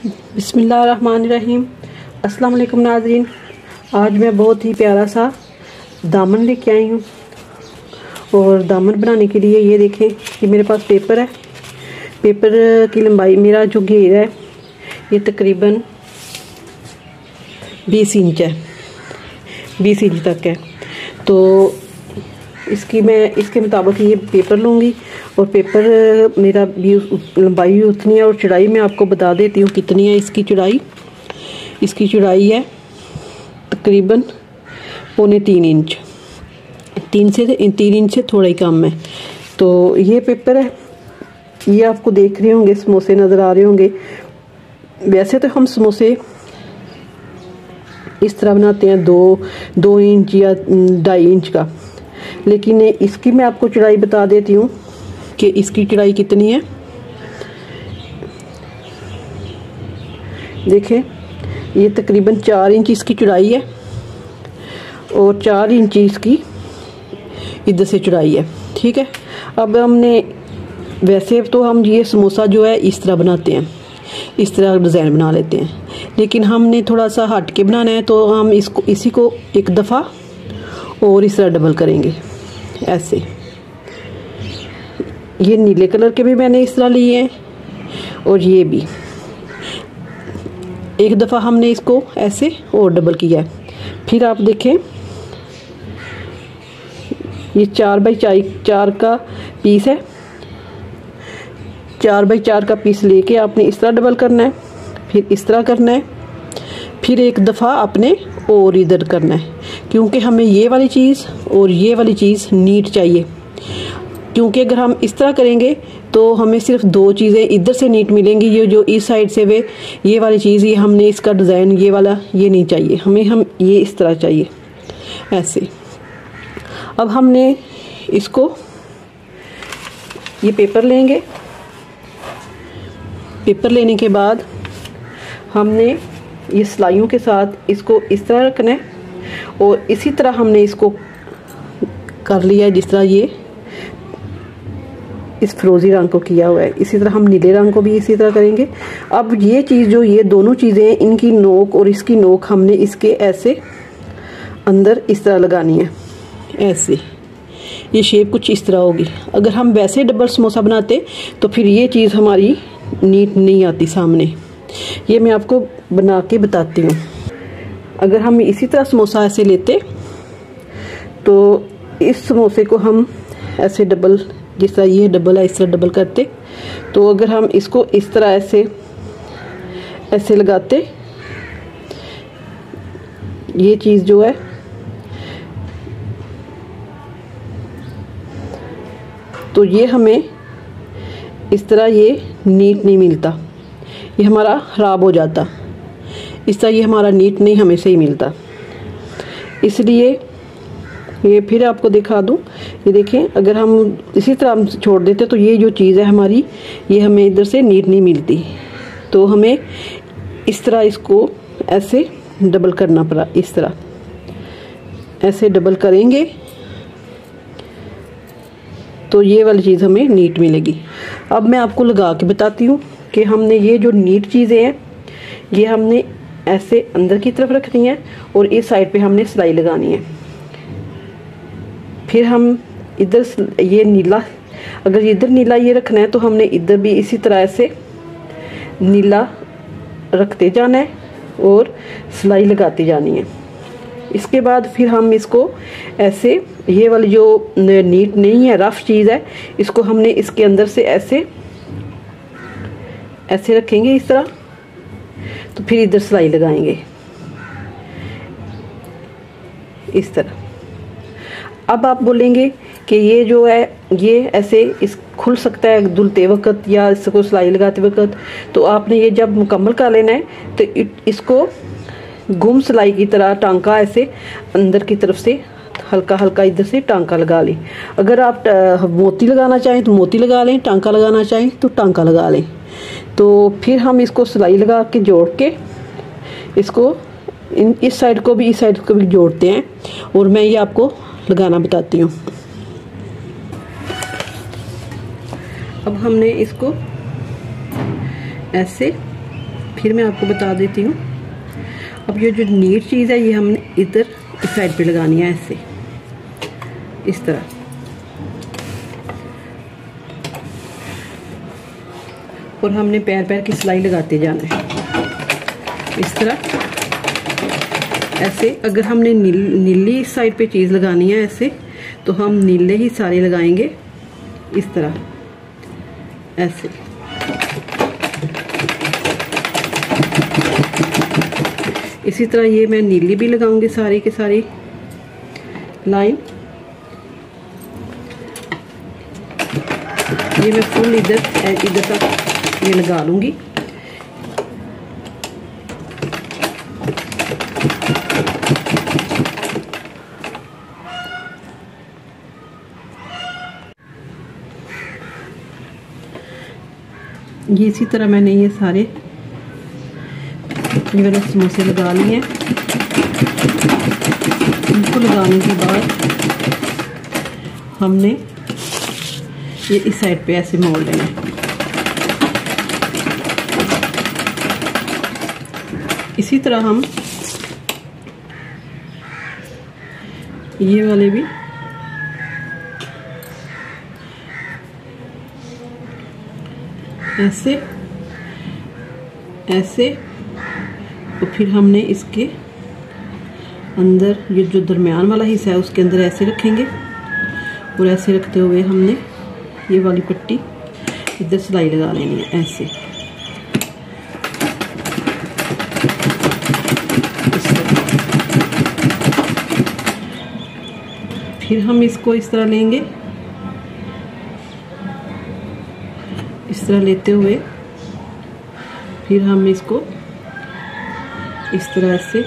बिस्मिल्लाहिर्रहमानिर्रहीम। अस्सलाम वालेकुम नाज़रीन। आज मैं बहुत ही प्यारा सा दामन लेके आई हूँ और दामन बनाने के लिए ये देखें कि मेरे पास पेपर है। पेपर की लंबाई, मेरा जो घेर है ये तकरीबन 20 इंच है, 20 इंच तक है। तो मैं इसके मुताबिक ये पेपर लूँगी और पेपर मेरा भी लंबाई उतनी है और चौड़ाई मैं आपको बता देती हूँ कितनी है इसकी चौड़ाई। इसकी चौड़ाई है तकरीबन 3.25 इंच, 3 इंच से थोड़ा ही कम है। तो ये पेपर है, ये आपको देख रहे होंगे, समोसे नज़र आ रहे होंगे। वैसे तो हम समोसे इस तरह बनाते हैं 2 इंच या 2.5 इंच का, लेकिन इसकी मैं आपको चौड़ाई बता देती हूँ कि इसकी चौड़ाई कितनी है। देखें, ये तकरीबन 4 इंच इसकी चौड़ाई है और 4 इंच इसकी इधर से चौड़ाई है। ठीक है। अब हमने, वैसे तो हम ये समोसा जो है इस तरह बनाते हैं, इस तरह डिज़ाइन बना लेते हैं, लेकिन हमने थोड़ा सा हट के बनाना है तो हम इसी को एक दफ़ा और इस तरह डबल करेंगे ऐसे। ये नीले कलर के भी मैंने इस तरह लिए हैं और ये भी एक दफ़ा हमने इसको ऐसे और डबल किया है। फिर आप देखें, ये 4x4 का पीस है। 4x4 का पीस लेके आपने इस तरह डबल करना है, फिर इस तरह करना है, फिर एक दफ़ा आपने और इधर करना है, क्योंकि हमें ये वाली चीज़ और ये वाली चीज़ नीट चाहिए। क्योंकि अगर हम इस तरह करेंगे तो हमें सिर्फ 2 चीज़ें इधर से नीट मिलेंगी, ये जो इस साइड से वे ये वाली चीज़, ये हमने इसका डिज़ाइन ये वाला ये नहीं चाहिए हमें, हम ये इस तरह चाहिए ऐसे। अब हमने इसको, ये पेपर लेंगे, पेपर लेने के बाद हमने ये सिलाइयों के साथ इसको इस तरह रखना है और इसी तरह हमने इसको कर लिया है जिस तरह ये इस फिरोजी रंग को किया हुआ है। इसी तरह हम नीले रंग को भी इसी तरह करेंगे। अब ये चीज़ जो, ये दोनों चीज़ें, इनकी नोक और इसकी नोक हमने इसके ऐसे अंदर इस तरह लगानी है ऐसे। ये शेप कुछ इस तरह होगी। अगर हम वैसे डबल समोसा बनाते तो फिर ये चीज़ हमारी नीट नहीं आती सामने। ये मैं आपको बना के बताती हूँ। अगर हम इसी तरह समोसा ऐसे लेते तो इस समोसे को हम ऐसे डबल, जिस तरह ये डबल है इस तरह डबल करते, तो अगर हम इसको इस तरह ऐसे लगाते, ये चीज़ जो है तो ये हमें इस तरह ये नीट नहीं मिलता, ये हमारा ख़राब हो जाता। इस तरह ये हमारा नीट नहीं हमें सही मिलता। इसलिए ये फिर आपको दिखा दूं, ये देखें, अगर हम इसी तरह हम छोड़ देते तो ये जो चीज़ है हमारी, ये हमें इधर से नीट नहीं मिलती। तो हमें इस तरह इसको ऐसे डबल करना पड़ा, इस तरह ऐसे डबल करेंगे तो ये वाली चीज़ हमें नीट मिलेगी। अब मैं आपको लगा के बताती हूँ कि हमने ये जो नीट चीज़ें हैं ये हमने ऐसे अंदर की तरफ रखनी है और इस साइड पे हमने सिलाई लगानी है। फिर हम इधर ये नीला, अगर इधर नीला ये रखना है तो हमने इधर भी इसी तरह ऐसे नीला रखते जाना है और सिलाई लगाती जानी है। इसके बाद फिर हम इसको ऐसे, ये वाली जो नीट नहीं है, रफ चीज़ है, इसको हमने इसके अंदर से ऐसे रखेंगे इस तरह, तो फिर इधर सिलाई लगाएंगे इस तरह। अब आप बोलेंगे कि ये जो है ये ऐसे इस खुल सकता है धुलते वक्त या इसको सिलाई लगाते वक्त, तो आपने ये जब मुकम्मल कर लेना है तो इसको गुम सिलाई की तरह टांका ऐसे अंदर की तरफ से हल्का हल्का इधर से टांका लगा लें। अगर आप मोती लगाना चाहें तो मोती लगा लें, टांका लगाना चाहें तो टांका लगा लें। तो फिर हम इसको सिलाई लगा के जोड़ के इसको इस साइड को भी इस साइड को भी जोड़ते हैं और मैं ये आपको लगाना बताती हूँ। अब हमने इसको ऐसे फिर मैं आपको बता देती हूँ। अब ये जो नीट चीज़ है ये हमने इधर इस साइड पे लगानी है, ऐसे इस तरह। और हमने पैर पैर की सिलाई लगाते जाना है इस तरह, ऐसे। अगर हमने नीली इस साइड पे चीज़ लगानी है ऐसे, तो हम नीले ही सारे लगाएंगे इस तरह, ऐसे। इसी तरह ये मैं नीली भी लगाऊंगी सारी की सारी लाइन। ये मैं फुल इधर तक ये लगा लूंगी। ये इसी तरह मैंने ये सारे ये वाले समोसे लगा लिए हैं। इनको लगाने के बाद हमने ये इस साइड पे ऐसे मोड़ लेना है। इसी तरह हम ये वाले भी ऐसे ऐसे, तो फिर हमने इसके अंदर ये जो दरमियान वाला हिस्सा है उसके अंदर ऐसे रखेंगे, और ऐसे रखते हुए हमने ये वाली पट्टी इधर सिलाई लगा लेनी है ऐसे। फिर हम इसको इस तरह लेंगे, इस तरह लेते हुए फिर हम इसको इस तरह से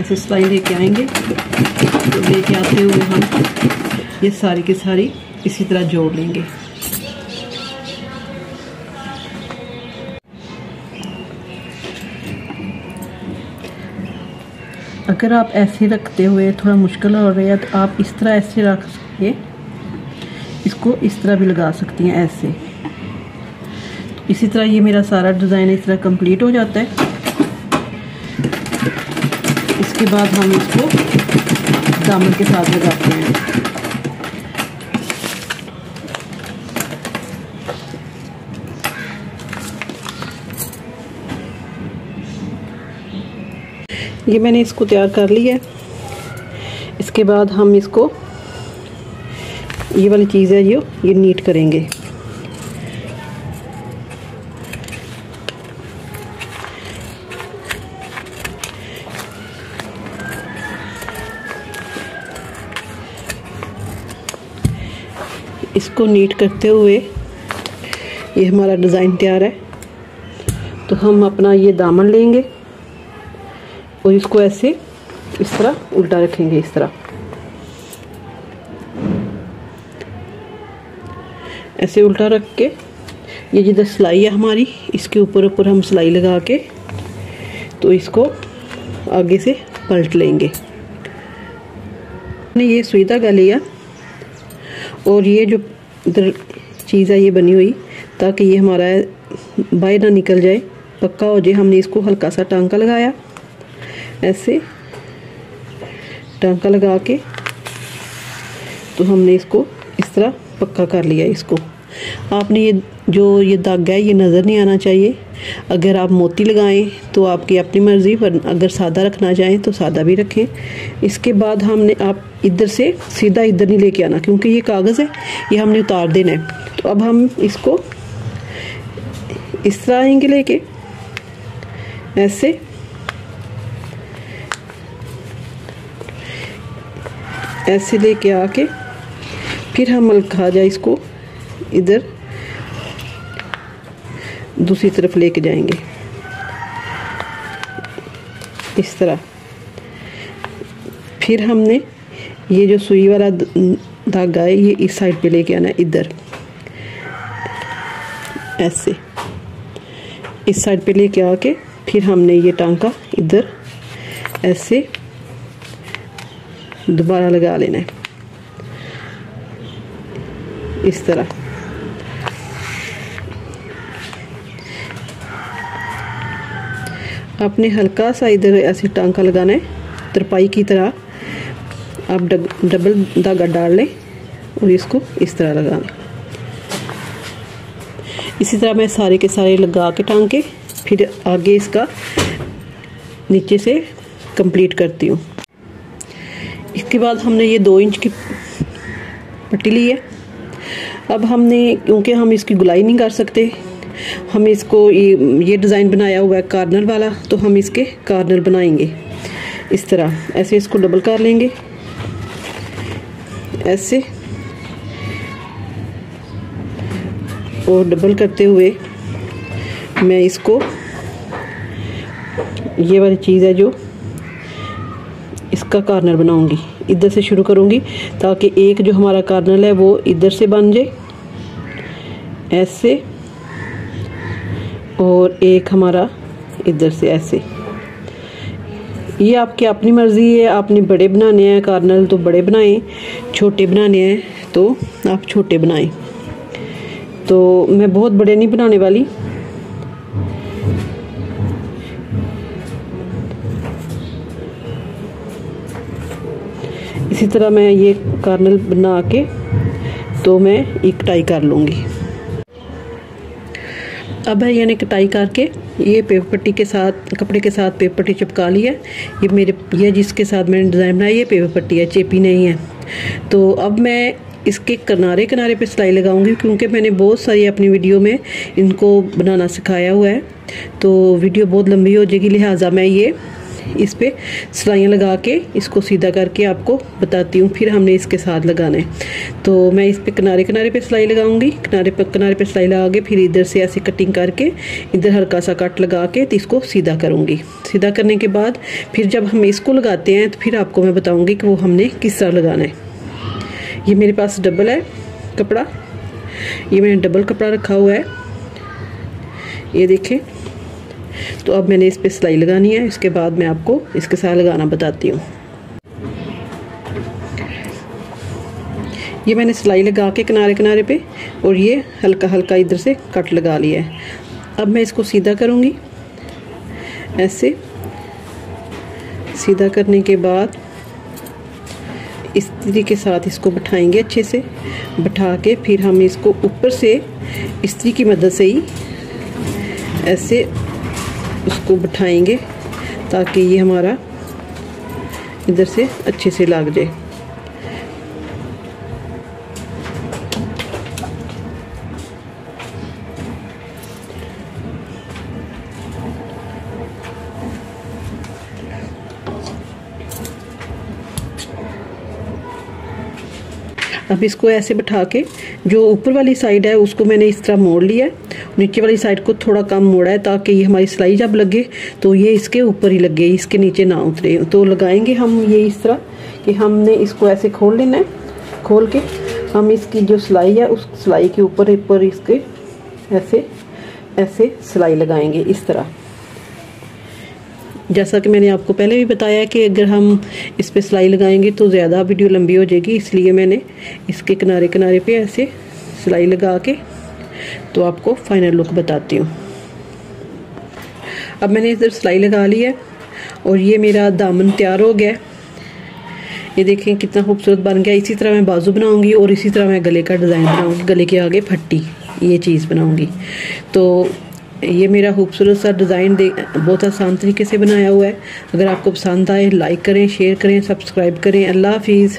ऐसे सिलाई लेके आएंगे। तो लेके आते हुए हम ये सारी की सारी इसी तरह जोड़ लेंगे। अगर आप ऐसे रखते हुए थोड़ा मुश्किल हो रही है तो आप इस तरह ऐसे रख के इसको इस तरह भी लगा सकती हैं ऐसे। तो इसी तरह ये मेरा सारा डिज़ाइन इस तरह कंप्लीट हो जाता है। इसके बाद हम इसको दामन के साथ लगाते हैं। ये मैंने इसको तैयार कर लिया है। इसके बाद हम इसको ये वाली चीज़ है ये नीट करेंगे। इसको नीट करते हुए ये हमारा डिज़ाइन तैयार है। तो हम अपना ये दामन लेंगे और इसको ऐसे इस तरह उल्टा रखेंगे, इस तरह ऐसे उल्टा रख के ये जिधर सिलाई है हमारी इसके ऊपर हम सिलाई लगा के तो इसको आगे से पलट लेंगे। मैंने ये सुई धागा लिया और ये जो इधर चीज़ है ये बनी हुई ताकि ये हमारा बाहर ना निकल जाए, पक्का हो जाए। हमने इसको हल्का सा टांका लगाया, ऐसे टांका लगा के तो हमने इसको इस तरह पक्का कर लिया। इसको आपने ये धागा है ये नज़र नहीं आना चाहिए। अगर आप मोती लगाएं तो आपकी अपनी मर्ज़ी, पर अगर सादा रखना चाहें तो सादा भी रखें। इसके बाद हमने आप इधर से सीधा इधर नहीं लेके आना क्योंकि ये कागज़ है, ये हमने उतार देना है। तो अब हम इसको इस तरह आएंगे लेके ऐसे, ऐसे लेके आके फिर हम हल्का जा इसको इधर दूसरी तरफ लेके जाएंगे इस तरह। फिर हमने ये जो सुई वाला धागा है ये इस साइड पे लेके आना है, इधर ऐसे इस साइड पे लेके आके फिर हमने ये टांका इधर ऐसे दोबारा लगा लेना है। इस तरह। आपने हल्का सा इधर ऐसे टांका लगाना है, तरपाई की तरह आप डबल धागा डाल लें और इसको इस तरह लगाना। इसी तरह मैं सारे के सारे लगा के टांके फिर आगे इसका नीचे से कंप्लीट करती हूँ। इसके बाद हमने ये 2 इंच की पट्टी ली है। अब हमने, क्योंकि हम इसकी गुलाई नहीं कर सकते, हम इसको ये डिज़ाइन बनाया हुआ है कार्नर वाला, तो हम इसके कार्नर बनाएंगे इस तरह। ऐसे इसको डबल कर लेंगे ऐसे, और डबल करते हुए मैं इसको, ये वाली चीज़ है जो इसका कार्नर बनाऊंगी, इधर से शुरू करूंगी ताकि एक जो हमारा कार्नर है वो इधर से बन जाए ऐसे, और एक हमारा इधर से ऐसे। ये आपकी अपनी मर्ज़ी है, आपने बड़े बनाने हैं कार्नर तो बड़े बनाएं, छोटे बनाने हैं तो आप छोटे बनाएं। तो मैं बहुत बड़े नहीं बनाने वाली, इसी तरह मैं ये कार्नर बना के तो मैं एक कटाई कर लूँगी। अब है यानी कटाई करके ये पेपर पट्टी के साथ, कपड़े के साथ पेपर पट्टी चिपका ली है। ये जिसके साथ मैंने डिज़ाइन बनाया ये पेपर पट्टी है, चेपी नहीं है। तो अब मैं इसके किनारे किनारे पे सिलाई लगाऊंगी, क्योंकि मैंने बहुत सारी अपनी वीडियो में इनको बनाना सिखाया हुआ है, तो वीडियो बहुत लंबी हो जाएगी, लिहाजा मैं ये इस पे सिलाइयाँ लगा के इसको सीधा करके आपको बताती हूँ, फिर हमने इसके साथ लगाना है। तो मैं इस पे किनारे किनारे पे सिलाई लगाऊंगी, किनारे पे सिलाई लगा के फिर इधर से ऐसे कटिंग करके इधर हल्का सा कट लगा के तो इसको सीधा करूँगी। सीधा करने के बाद फिर जब हम इसको लगाते हैं तो फिर आपको मैं बताऊँगी कि वो हमने किस तरह लगाना है। ये मेरे पास डबल है कपड़ा, ये मैंने डबल कपड़ा रखा हुआ है, ये देखें। तो अब मैंने इस पे सिलाई लगानी है, इसके बाद मैं आपको इसके साथ लगाना बताती हूँ। ये मैंने सिलाई लगा के किनारे किनारे पे, और ये हल्का हल्का इधर से कट लगा लिया है। अब मैं इसको सीधा करूँगी ऐसे। सीधा करने के बाद इस्त्री के साथ इसको बिठाएंगे, अच्छे से बिठा के फिर हम इसको ऊपर से इस्त्री की मदद से ही ऐसे उसको बिठाएंगे ताकि ये हमारा इधर से अच्छे से लग जाए। अब इसको ऐसे बिठा के जो ऊपर वाली साइड है उसको मैंने इस तरह मोड़ लिया है, नीचे वाली साइड को थोड़ा कम मोड़ा है ताकि ये हमारी सिलाई जब लगे तो ये इसके ऊपर ही लगे, इसके नीचे ना उतरे। तो लगाएंगे हम ये इस तरह कि हमने इसको ऐसे खोल लेना है, खोल के हम इसकी जो सिलाई है उस सिलाई के ऊपर इसके ऐसे ऐसे सिलाई लगाएंगे इस तरह। जैसा कि मैंने आपको पहले भी बताया कि अगर हम इस पे सिलाई लगाएंगे तो ज़्यादा वीडियो लंबी हो जाएगी, इसलिए मैंने इसके किनारे किनारे पे ऐसे सिलाई लगा के तो आपको फाइनल लुक बताती हूँ। अब मैंने इधर सिलाई लगा ली है और ये मेरा दामन तैयार हो गया। ये देखें कितना खूबसूरत बन गया। इसी तरह मैं बाजू बनाऊंगी और इसी तरह मैं गले का डिज़ाइन बनाऊंगी, गले के आगे फट्टी ये चीज़ बनाऊंगी। तो ये मेरा खूबसूरत सा डिज़ाइन बहुत आसान तरीके से बनाया हुआ है। अगर आपको पसंद आए लाइक करें, शेयर करें, सब्सक्राइब करें। अल्लाह हाफिज़।